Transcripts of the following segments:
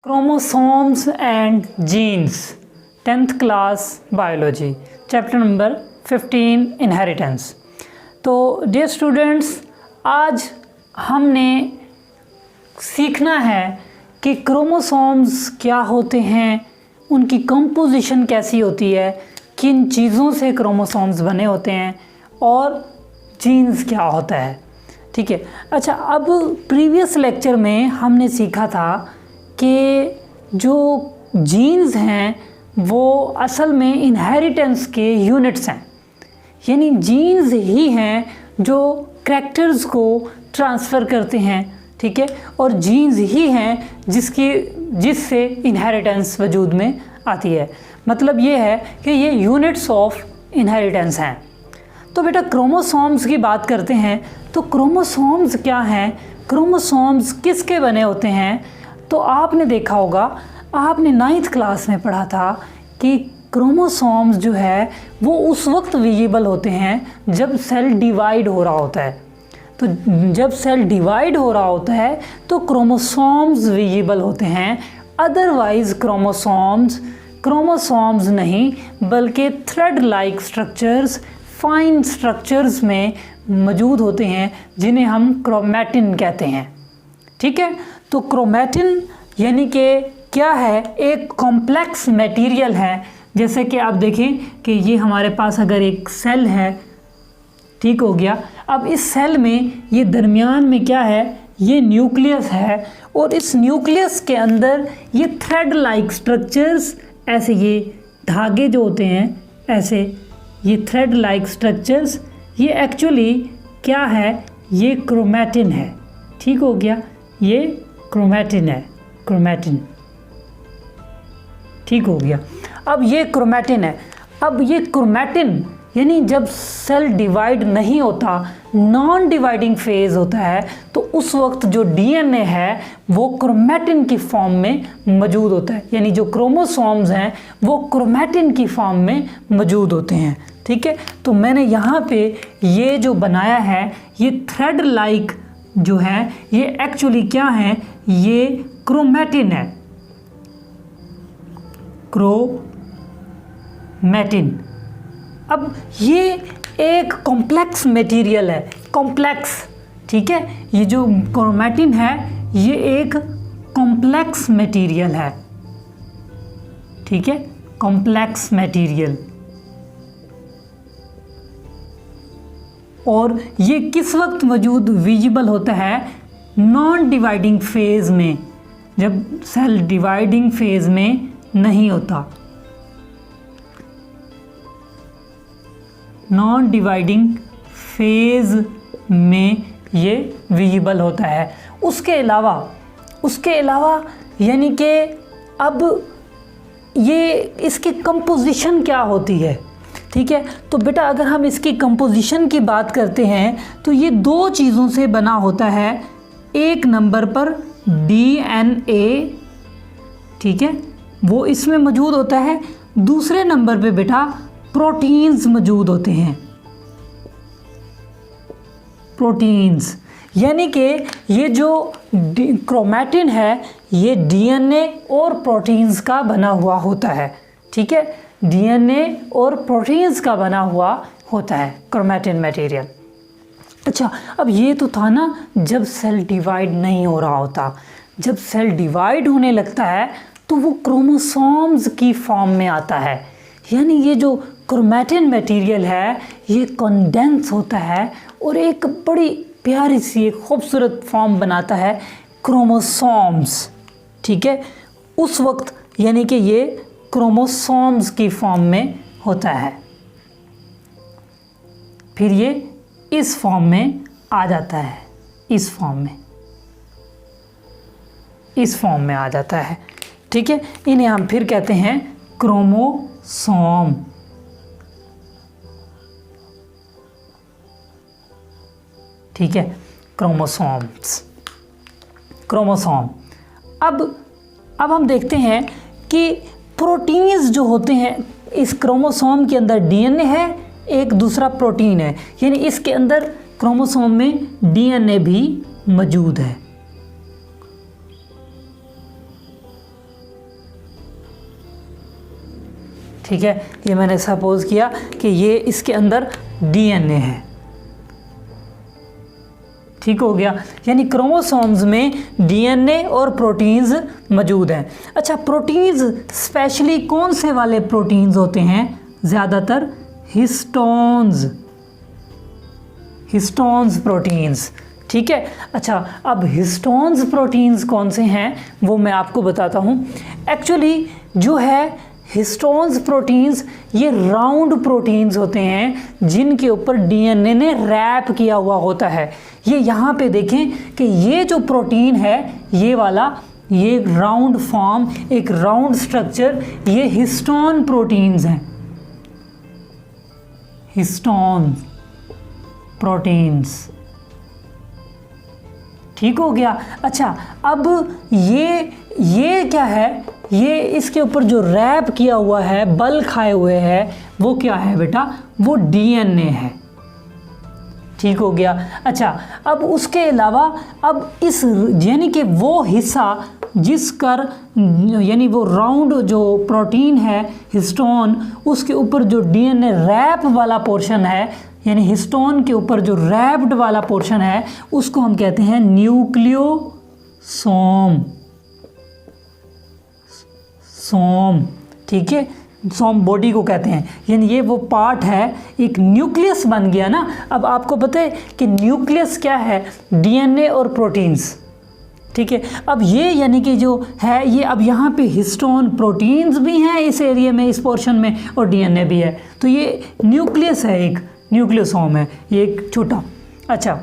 Chromosomes and genes 10th class biology chapter number 15 inheritance. तो dear students, आज हमने सीखना है कि क्रोमोसोम्स क्या होते हैं, उनकी कंपोजिशन कैसी होती है, किन चीज़ों से क्रोमोसोम्स बने होते हैं और जीन्स क्या होता है। ठीक है। अच्छा, अब प्रीवियस लेक्चर में हमने सीखा था कि जो जीन्स हैं वो असल में इनहेरिटेंस के यूनिट्स हैं, यानी जीन्स ही हैं जो कैरेक्टर्स को ट्रांसफ़र करते हैं। ठीक है। और जीन्स ही हैं जिससे इनहेरिटेंस वजूद में आती है। मतलब ये है कि ये यूनिट्स ऑफ इनहेरिटेंस हैं। तो बेटा क्रोमोसोम्स की बात करते हैं। तो क्रोमोसोम्स क्या हैं, क्रोमोसोम्स किसके बने होते हैं? तो आपने देखा होगा, आपने 9th क्लास में पढ़ा था कि क्रोमोसोम्स जो है वो उस वक्त विजिबल होते हैं जब सेल डिवाइड हो रहा होता है। तो जब सेल डिवाइड हो रहा होता है तो क्रोमोसोम्स विजिबल होते हैं, अदरवाइज क्रोमोसोम्स नहीं बल्कि thread like structures, fine structures में मौजूद होते हैं जिन्हें हम क्रोमैटिन कहते हैं। ठीक है। तो क्रोमैटिन यानी कि क्या है, एक कॉम्प्लेक्स मटेरियल है। जैसे कि आप देखें कि ये हमारे पास अगर एक सेल है, ठीक हो गया। अब इस सेल में ये दरमियान में क्या है, ये न्यूक्लियस है और इस न्यूक्लियस के अंदर ये थ्रेड लाइक स्ट्रक्चर्स, ऐसे ये धागे जो होते हैं, ऐसे ये थ्रेड लाइक स्ट्रक्चर्स, ये एक्चुअली क्या है, ये क्रोमैटिन है। ठीक हो गया, ये क्रोमैटिन है, क्रोमैटिन। ठीक हो गया। अब ये क्रोमैटिन है। अब ये क्रोमैटिन यानी जब सेल डिवाइड नहीं होता, नॉन डिवाइडिंग फेज होता है, तो उस वक्त जो डीएनए है वो क्रोमैटिन की फॉर्म में मौजूद होता है। यानी जो क्रोमोसोम्स हैं वो क्रोमैटिन की फॉर्म में मौजूद होते हैं। ठीक है। तो मैंने यहाँ पे ये जो बनाया है, ये थ्रेड लाइक जो है, ये एक्चुअली क्या है, ये क्रोमैटिन है, क्रोमैटिन। अब ये एक कॉम्प्लेक्स मटेरियल है, कॉम्प्लेक्स। ठीक है। ये जो क्रोमैटिन है ये एक कॉम्प्लेक्स मटेरियल है। ठीक है, कॉम्प्लेक्स मटेरियल। और ये किस वक्त मौजूद विजिबल होता है, नॉन डिवाइडिंग फेज में, जब सेल डिवाइडिंग फेज में नहीं होता। नॉन डिवाइडिंग फेज में ये विजिबल होता है। उसके अलावा यानी कि अब ये इसकी कंपोजिशन क्या होती है। ठीक है। तो बेटा अगर हम इसकी कंपोजिशन की बात करते हैं तो ये दो चीज़ों से बना होता है। एक नंबर पर डीएनए, ठीक है, वो इसमें मौजूद होता है। दूसरे नंबर पे बेटा प्रोटीन्स मौजूद होते हैं, प्रोटीन्स। यानी कि ये जो क्रोमैटिन है ये डीएनए और प्रोटीन्स का बना हुआ होता है। ठीक है, डीएनए और प्रोटीन्स का बना हुआ होता है क्रोमैटिन मटेरियल। अच्छा, अब ये तो था ना जब सेल डिवाइड नहीं हो रहा होता। जब सेल डिवाइड होने लगता है तो वो क्रोमोसोम्स की फॉर्म में आता है। यानी ये जो क्रोमैटिन मटेरियल है ये कंडेंस होता है और एक बड़ी प्यारी सी एक खूबसूरत फॉर्म बनाता है, क्रोमोसोम्स। ठीक है, उस वक्त यानी कि ये क्रोमोसोम्स की फॉर्म में होता है। फिर ये इस फॉर्म में आ जाता है, इस फॉर्म में आ जाता है। ठीक है, इन्हें हम फिर कहते हैं क्रोमोसोम। ठीक है, क्रोमोसोम। अब हम देखते हैं कि प्रोटीन्स जो होते हैं, इस क्रोमोसोम के अंदर डीएनए है, एक दूसरा प्रोटीन है, यानी इसके अंदर क्रोमोसोम में डीएनए भी मौजूद है। ठीक है, ये मैंने सपोज किया कि ये इसके अंदर डीएनए है, ठीक हो गया। यानी क्रोमोसोम्स में डीएनए और प्रोटीन्स मौजूद हैं। अच्छा, प्रोटीन्स स्पेशली कौन से वाले प्रोटीन्स होते हैं? ज़्यादातर हिस्टोन्स प्रोटीन्स, ठीक है। अच्छा, अब हिस्टोन्स प्रोटीन्स कौन से हैं वो मैं आपको बताता हूँ। एक्चुअली जो है हिस्टोन्स प्रोटीन्स ये राउंड प्रोटीन्स होते हैं जिनके ऊपर डीएनए ने रैप किया हुआ होता है। ये यहाँ पे देखें कि ये जो प्रोटीन है ये वाला, ये एक राउंड फॉर्म, एक राउंड स्ट्रक्चर, ये हिस्टोन प्रोटीन्स हैं, हिस्टोन प्रोटीन्स, ठीक हो गया। अच्छा, अब ये क्या है? ये इसके ऊपर जो रैप किया हुआ है, बल खाए हुए है, वो क्या है बेटा? वो डीएनए है, ठीक हो गया। अच्छा, अब उसके अलावा अब इस यानी कि वो हिस्सा जिसकर यानी वो राउंड जो प्रोटीन है हिस्टोन, उसके ऊपर जो डीएनए रैप वाला पोर्शन है, यानी हिस्टोन के ऊपर जो रैप्ड वाला पोर्शन है, उसको हम कहते हैं न्यूक्लियोसोम, ठीक है। सोम बॉडी को कहते हैं, यानी ये वो पार्ट है, एक न्यूक्लियस बन गया ना। अब आपको पता है कि न्यूक्लियस क्या है? डीएनए और प्रोटीन्स, ठीक है। अब ये यानी कि जो है ये, अब यहाँ पे हिस्टोन प्रोटीन्स भी हैं इस एरिया में, इस पोर्शन में, और डीएनए भी है, तो ये न्यूक्लियस है, एक न्यूक्लियोसोम है, ये एक छोटा। अच्छा,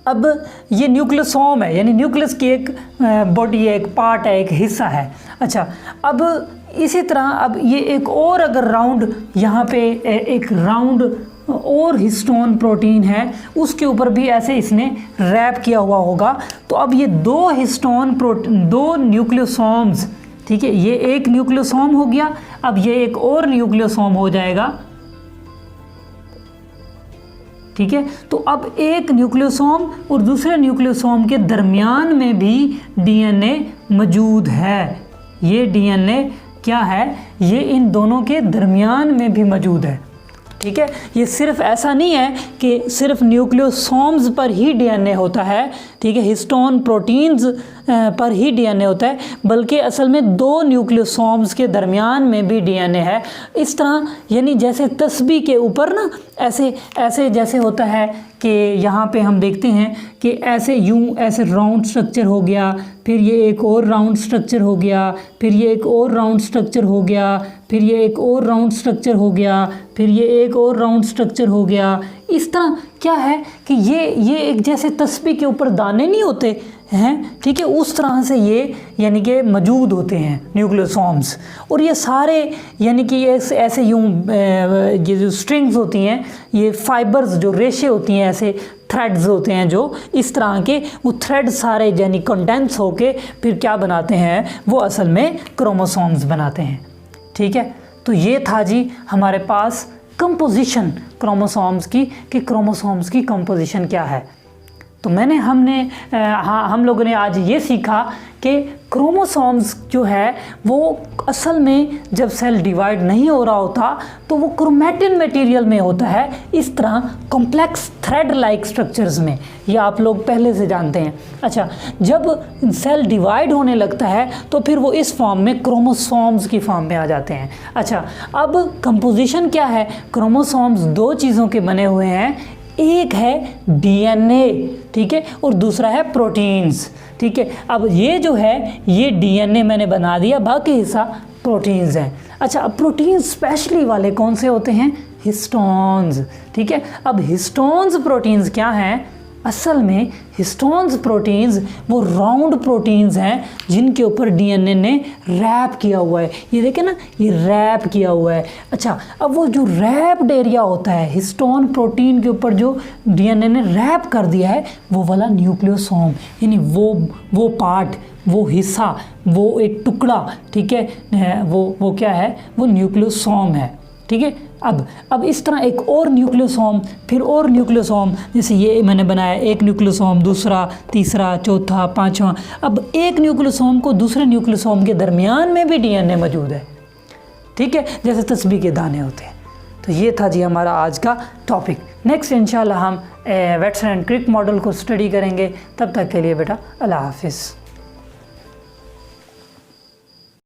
अब ये न्यूक्लियोसोम है, यानी न्यूक्लियस की एक बॉडी है, एक पार्ट है, एक हिस्सा है। अच्छा, अब इसी तरह अब ये एक और अगर राउंड यहाँ पे एक राउंड और हिस्टोन प्रोटीन है, उसके ऊपर भी ऐसे इसने रैप किया हुआ होगा, तो अब ये दो हिस्टोन प्रोटीन, दो न्यूक्लियोसोम्स, ठीक है, ये एक न्यूक्लियोसोम हो गया, अब ये एक और न्यूक्लियोसोम हो जाएगा, ठीक है। तो अब एक न्यूक्लियोसोम और दूसरे न्यूक्लियोसोम के दरमियान में भी डीएनए मौजूद है। ये डीएनए क्या है? ये इन दोनों के दरमियान में भी मौजूद है, ठीक है। ये सिर्फ ऐसा नहीं है कि सिर्फ न्यूक्लियोसोम्स पर ही डीएनए होता है, ठीक है, हिस्टोन प्रोटीन्स पर ही डीएनए होता है, बल्कि असल में दो न्यूक्लियोसोम्स के दरमियान में भी डीएनए है। इस तरह यानी जैसे तस्बीह के ऊपर ना ऐसे जैसे होता है कि यहाँ पे हम देखते हैं कि ऐसे यूं ऐसे राउंड स्ट्रक्चर हो गया, फिर ये एक और राउंड स्ट्रक्चर हो गया, फिर ये एक और राउंड स्ट्रक्चर हो गया, फिर ये एक और राउंड स्ट्रक्चर हो गया, फिर ये एक और राउंड स्ट्रक्चर हो गया। इस तरह क्या है कि ये एक जैसे तस्बीह के ऊपर दाने नहीं होते हैं, ठीक है, उस तरह से ये यानी कि मौजूद होते हैं न्यूक्लियोसोम्स। और ये सारे यानी कि ऐसे यूं ये जो स्ट्रिंग्स होती हैं, ये फाइबर्स जो रेशे होती हैं, ऐसे थ्रेड्स होते हैं जो इस तरह के, वो थ्रेड सारे यानी कंडेंस होके फिर क्या बनाते हैं? वो असल में क्रोमोसोम्स बनाते हैं, ठीक है। तो ये था जी हमारे पास कंपोजिशन क्रोमोसोम्स की, कि क्रोमोसोम्स की कंपोजिशन क्या है। तो हम लोगों ने आज ये सीखा कि क्रोमोसोम्स जो है वो असल में जब सेल डिवाइड नहीं हो रहा होता तो वो क्रोमैटिन मटेरियल में होता है, इस तरह कॉम्प्लेक्स थ्रेड लाइक स्ट्रक्चर्स में, ये आप लोग पहले से जानते हैं। अच्छा, जब सेल डिवाइड होने लगता है तो फिर वो इस फॉर्म में क्रोमोसोम्स की फॉर्म में आ जाते हैं। अच्छा, अब कंपोजिशन क्या है? क्रोमोसोम्स दो चीज़ों के बने हुए हैं, एक है डीएनए, ठीक है, और दूसरा है प्रोटीन्स, ठीक है। अब ये जो है ये डीएनए मैंने बना दिया, बाकी हिस्सा प्रोटीन्स हैं। अच्छा, अब प्रोटीन्स स्पेशली वाले कौन से होते हैं? हिस्टोन्स, ठीक है। अब हिस्टोन्स प्रोटीन्स क्या हैं? असल में हिस्टोन्स प्रोटीन्स वो राउंड प्रोटीन्स हैं जिनके ऊपर डीएनए ने रैप किया हुआ है। ये देखें ना, ये रैप किया हुआ है। अच्छा, अब वो जो रैप्ड एरिया होता है हिस्टोन प्रोटीन के ऊपर जो डीएनए ने रैप कर दिया है, वो वाला न्यूक्लियोसोम, यानी वो पार्ट, वो हिस्सा, वो एक टुकड़ा, ठीक है, वो क्या है? वो न्यूक्लियोसोम है, ठीक है। अब इस तरह एक और न्यूक्लियोसोम, फिर और न्यूक्लियोसोम, जैसे ये मैंने बनाया, एक न्यूक्लियोसोम, दूसरा, तीसरा, चौथा, पांचवा। अब एक न्यूक्लियोसोम को दूसरे न्यूक्लियोसोम के दरमियान में भी डीएनए मौजूद है, ठीक है, जैसे तस्बीह के दाने होते हैं। तो ये था जी हमारा आज का टॉपिक। नेक्स्ट इंशाल्लाह हम वेट्सन एंड क्रिक मॉडल को स्टडी करेंगे। तब तक के लिए बेटा अल्लाह हाफिज़।